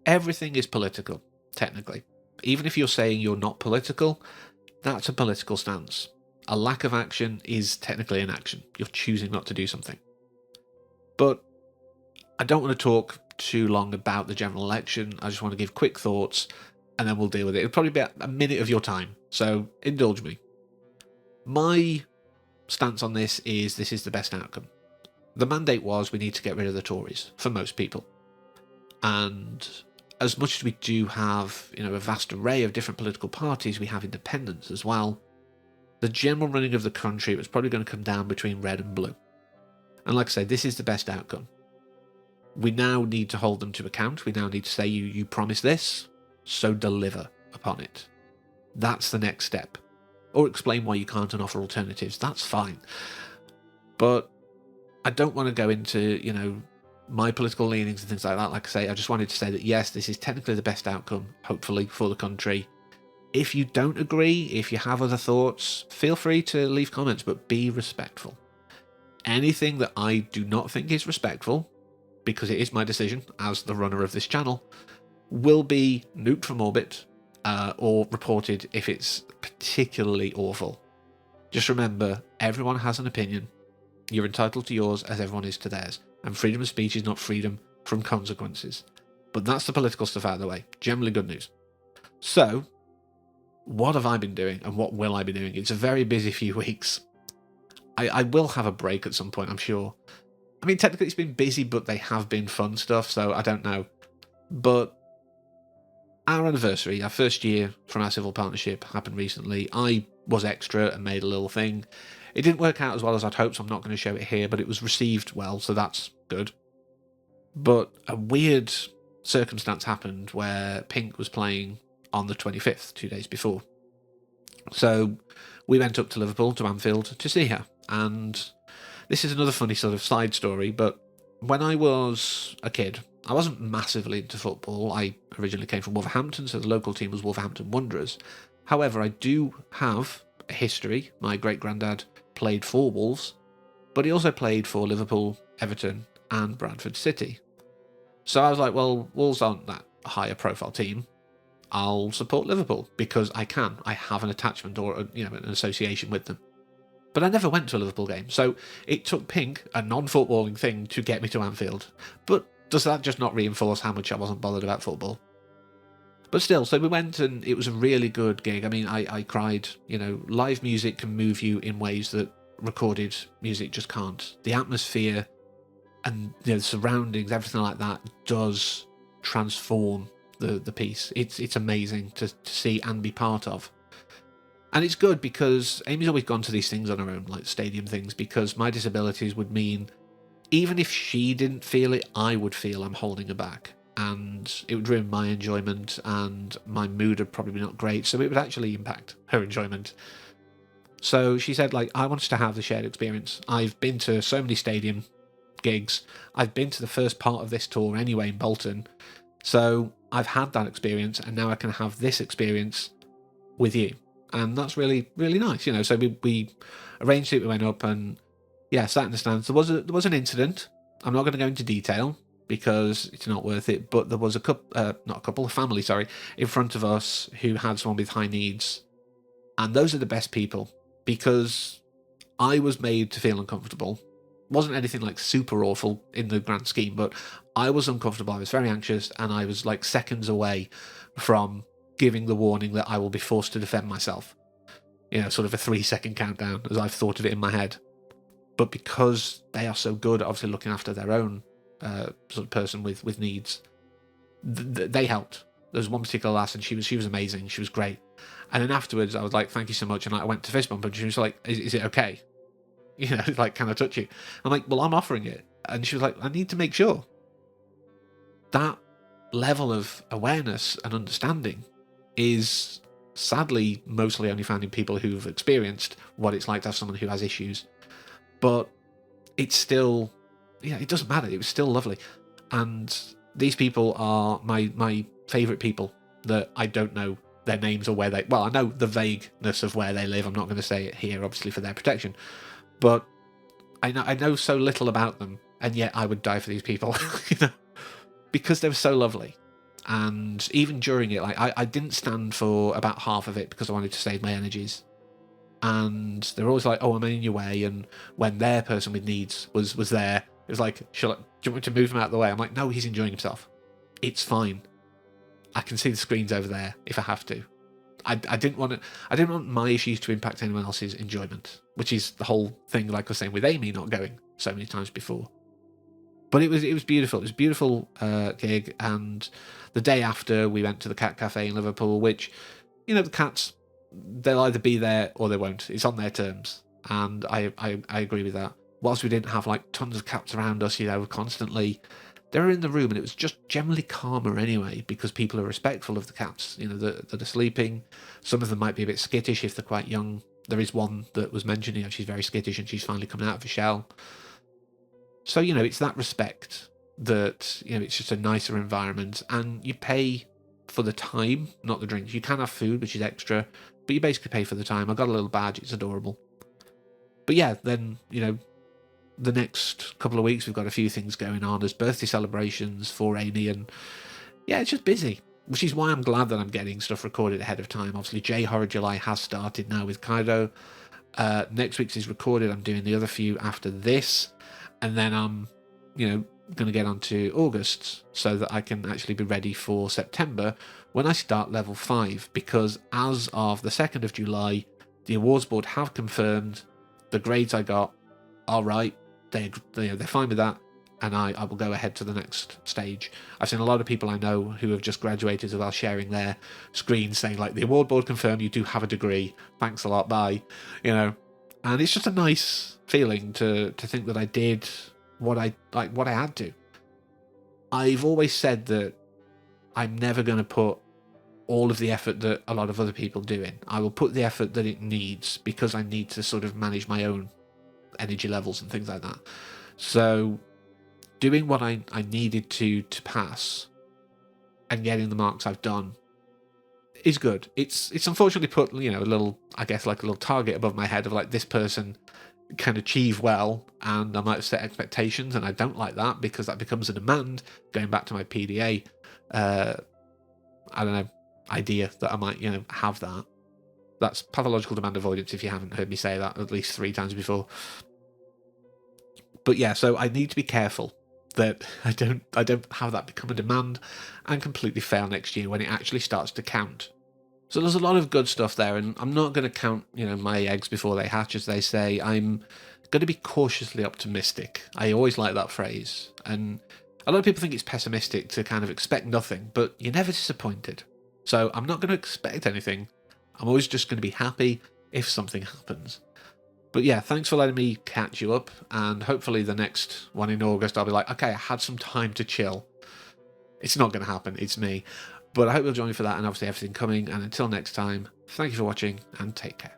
everything is political, technically. Even if you're saying you're not political, that's a political stance. A lack of action is technically an action. You're choosing not to do something. But I don't want to talk too long about the general election. I just want to give quick thoughts, and then we'll deal with it. It'll probably be a minute of your time, so indulge me. My stance on this is the best outcome. The mandate was we need to get rid of the Tories, for most people. And as much as we do have, a vast array of different political parties, we have independents as well. The general running of the country was probably going to come down between red and blue. And like I say, this is the best outcome. We now need to hold them to account. We now need to say, you promised this, so deliver upon it. That's the next step. Or explain why you can't and offer alternatives. That's fine. But I don't want to go into, my political leanings and things like that. Like I say, I just wanted to say that, yes, this is technically the best outcome, hopefully, for the country. If you don't agree, if you have other thoughts, feel free to leave comments, but be respectful. Anything that I do not think is respectful, because it is my decision as the runner of this channel, will be nuked from orbit or reported if it's particularly awful. Just remember, everyone has an opinion. You're entitled to yours as everyone is to theirs. And freedom of speech is not freedom from consequences. But that's the political stuff out of the way. Generally good news. So, what have I been doing and what will I be doing? It's a very busy few weeks. I will have a break at some point, I'm sure. I mean, technically it's been busy, but they have been fun stuff, so I don't know. But our anniversary, our first year from our civil partnership, happened recently. I was extra and made a little thing. It didn't work out as well as I'd hoped, so I'm not going to show it here, but it was received well, so that's good. But a weird circumstance happened where Pink was playing on the 25th, 2 days before. So we went up to Liverpool, to Anfield, to see her. And this is another funny sort of side story, but when I was a kid, I wasn't massively into football. I originally came from Wolverhampton, so the local team was Wolverhampton Wanderers. However, I do have a history. My great-granddad played for Wolves, but he also played for Liverpool, Everton, and Bradford City. So I was like, well, Wolves aren't that higher profile team. I'll support Liverpool because I can. I have an attachment or an association with them. But I never went to a Liverpool game, so it took Pink, a non-footballing thing, to get me to Anfield. But does that just not reinforce how much I wasn't bothered about football? But still, so we went and it was a really good gig. I mean, I cried. Live music can move you in ways that recorded music just can't. The atmosphere and the surroundings, everything like that, does transform the piece. It's amazing to see and be part of. And it's good because Amy's always gone to these things on her own, like stadium things, because my disabilities would mean, even if she didn't feel it, I would feel I'm holding her back. And it would ruin my enjoyment, and my mood would probably be not great, so it would actually impact her enjoyment. So she said, I want us to have the shared experience. I've been to so many stadium gigs. I've been to the first part of this tour anyway in Bolton. So I've had that experience, and now I can have this experience with you. And that's really, really nice, So we arranged it, we went up, and sat in the stands. There was an incident. I'm not going to go into detail, because it's not worth it, but there was a family, in front of us who had someone with high needs. And those are the best people, because I was made to feel uncomfortable. Wasn't anything super awful in the grand scheme, but I was uncomfortable. I was very anxious, and I was seconds away from giving the warning that I will be forced to defend myself. Sort of a 3-second countdown, as I've thought of it in my head. But because they are so good, obviously looking after their own sort of person with needs, they helped. There was one particular lass, and she was amazing. She was great. And then afterwards, I was like, "Thank you so much." And I went to fist bump, and she was like, "Is it okay? Can I touch you?" I'm like, "Well, I'm offering it." And she was like, "I need to make sure." That level of awareness and understanding is sadly mostly only found in people who've experienced what it's like to have someone who has issues. But it's still, it doesn't matter. It was still lovely. And these people are my favourite people that I don't know their names or where they... Well, I know the vagueness of where they live. I'm not going to say it here, obviously, for their protection. But I know so little about them, and yet I would die for these people, because they were so lovely. And even during it, like I didn't stand for about half of it because I wanted to save my energies. And they're always like, "Oh, I'm in your way." And when their person with needs was there, it was like, do you want me to move him out of the way?" I'm like, "No, he's enjoying himself. It's fine. I can see the screens over there if I have to." I didn't want my issues to impact anyone else's enjoyment, which is the whole thing. Like I was saying with Amy not going so many times before. But it was beautiful. It was a beautiful gig, and the day after we went to the cat cafe in Liverpool, which, the cats, they'll either be there or they won't. It's on their terms, and I agree with that. Whilst we didn't have like tons of cats around us, constantly, they were in the room, and it was just generally calmer anyway because people are respectful of the cats. That are sleeping. Some of them might be a bit skittish if they're quite young. There is one that was mentioned, she's very skittish and she's finally coming out of a shell. So, it's that respect that, it's just a nicer environment, and you pay for the time, not the drinks. You can have food, which is extra, but you basically pay for the time. I got a little badge, it's adorable. But yeah, then, the next couple of weeks we've got a few things going on. There's birthday celebrations for Amy, and yeah, it's just busy, which is why I'm glad that I'm getting stuff recorded ahead of time. Obviously, J Horror July has started now with Kaido. Next week's is recorded. I'm doing the other few after this. And then I'm, going to get on to August so that I can actually be ready for September when I start level 5. Because as of the 2nd of July, the awards board have confirmed the grades I got are right. They're fine with that. And I will go ahead to the next stage. I've seen a lot of people I know who have just graduated as well sharing their screens saying, like, the award board confirmed you do have a degree. Thanks a lot, bye. And it's just a nice feeling to think that I did what I had to. I've always said that I'm never going to put all of the effort that a lot of other people do in. I will put the effort that it needs because I need to sort of manage my own energy levels and things like that. So doing what I needed to pass and getting the marks I've done is good. It's unfortunately put, a little, I guess, like a little target above my head of like, this person can achieve well, and I might have set expectations, and I don't like that because that becomes a demand. Going back to my PDA, I don't know, idea that I might, have that. That's pathological demand avoidance, if you haven't heard me say that at least 3 times before. But yeah, so I need to be careful that I don't have that become a demand and completely fail next year when it actually starts to count. So there's a lot of good stuff there, and I'm not going to count, my eggs before they hatch, as they say. I'm going to be cautiously optimistic. I always like that phrase, and a lot of people think it's pessimistic to kind of expect nothing, but you're never disappointed. So I'm not going to expect anything. I'm always just going to be happy if something happens. But yeah, thanks for letting me catch you up, and hopefully the next one in August I'll be like, okay, I had some time to chill. It's not going to happen, it's me. But I hope you'll join me for that, and obviously everything coming. And until next time, thank you for watching, and take care.